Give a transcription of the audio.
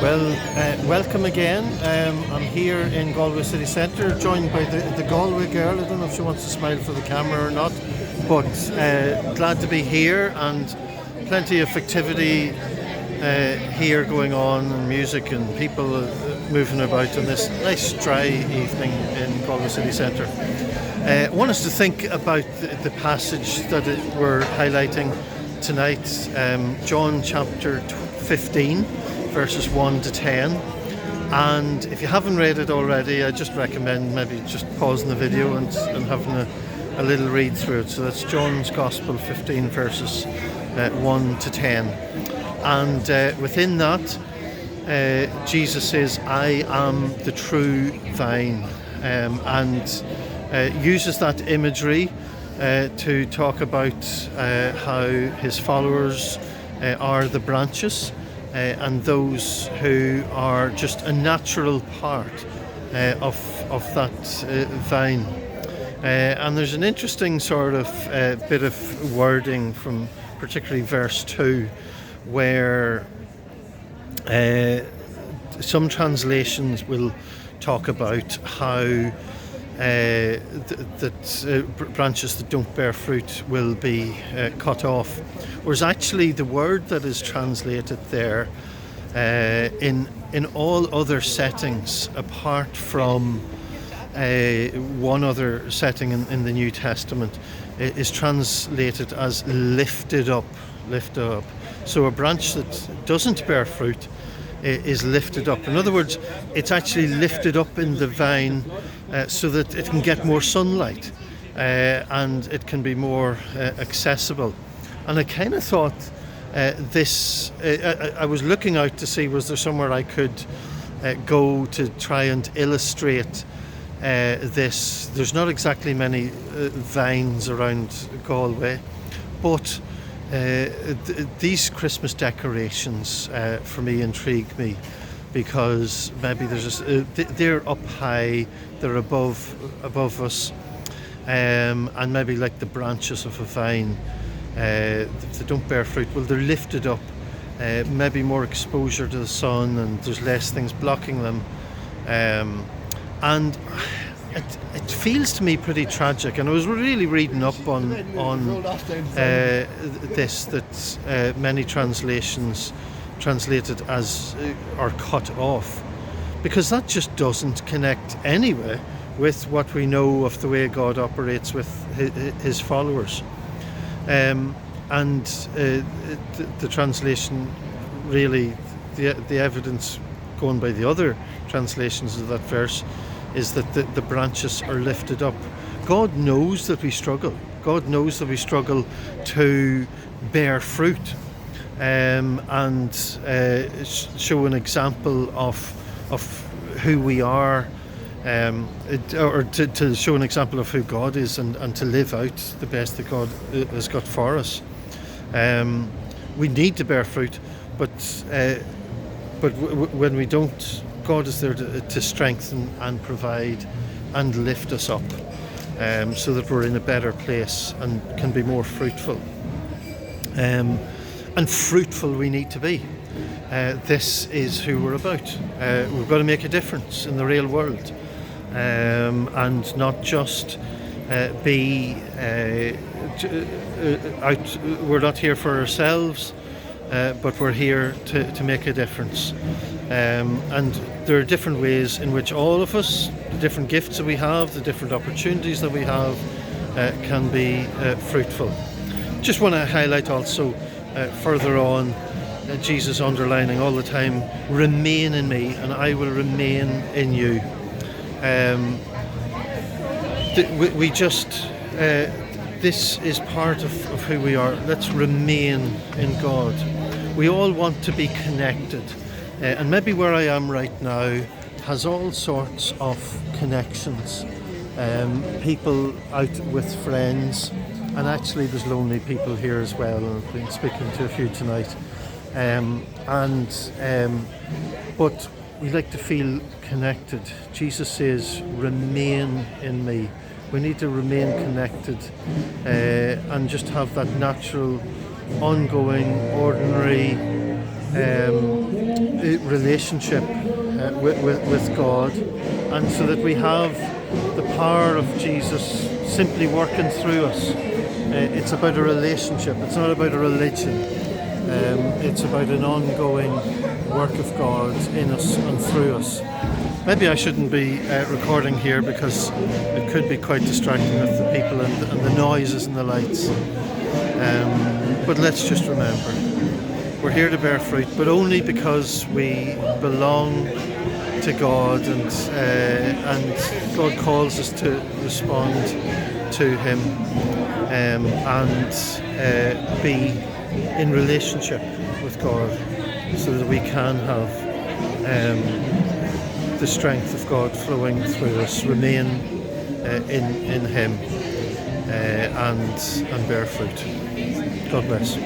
Well, welcome again. I'm here in Galway City Centre, joined by the Galway girl. I don't know if she wants to smile for the camera or not, but glad to be here, and plenty of activity here going on, and music and people moving about on this nice dry evening in Galway City Centre. I want us to think about the passage that we're highlighting tonight, John chapter 15. Verses 1 to 10, and if you haven't read it already, I just recommend maybe just pausing the video and having a little read through it. So that's John's Gospel 15 verses 1 to 10, and within that Jesus says, I am the true vine, and uses that imagery to talk about how his followers are the branches, and those who are just a natural part of that vine. And there's an interesting sort of bit of wording from particularly verse 2, where some translations will talk about how branches that don't bear fruit will be cut off, whereas actually the word that is translated there in all other settings apart from one other setting in the New Testament is translated as lifted up. So a branch that doesn't bear fruit is lifted up. In other words, it's actually lifted up in the vine so that it can get more sunlight and it can be more accessible. And I kind of thought I was looking out to see, was there somewhere I could go to try and illustrate this. There's not exactly many vines around Galway, but these Christmas decorations for me intrigue me, because maybe they're up high, they're above us, and maybe like the branches of a vine, if they don't bear fruit, well, they're lifted up, maybe more exposure to the sun, and there's less things blocking them, and it feels to me pretty tragic. And I was really reading up on this, that many translations translated as are cut off, because that just doesn't connect anyway with what we know of the way God operates with his followers. And the translation, really, the evidence going by the other translations of that verse is that the branches are lifted up. God knows that we struggle. God knows that we struggle to bear fruit, and show an example of who we are, or to show an example of who God is, and to live out the best that God has got for us. We need to bear fruit, but when we don't, God is there to strengthen and provide and lift us up, so that we're in a better place and can be more fruitful. And fruitful we need to be. This is who we're about. We've got to make a difference in the real world, and not just be out. We're not here for ourselves, but we're here to make a difference. And there are different ways in which all of us, the different gifts that we have, the different opportunities that we have, can be fruitful. Just want to highlight also further on, Jesus underlining all the time, remain in me and I will remain in you. This is part of who we are. Let's remain in God. We all want to be connected, and maybe where I am right now has all sorts of connections. People out with friends, and actually there's lonely people here as well, and I've been speaking to a few tonight. But we like to feel connected. Jesus says, remain in me. We need to remain connected, and just have that natural, ongoing, ordinary relationship with God, and so that we have the power of Jesus simply working through us. It's about a relationship. It's not about a religion. It's about an ongoing work of God in us and through us. Maybe I shouldn't be recording here because it could be quite distracting with the people and the noises and the lights. But let's just remember, we're here to bear fruit, but only because we belong to God, and God calls us to respond to Him and be in relationship with God, so that we can have the strength of God flowing through us, remain in Him, and bear fruit. God bless.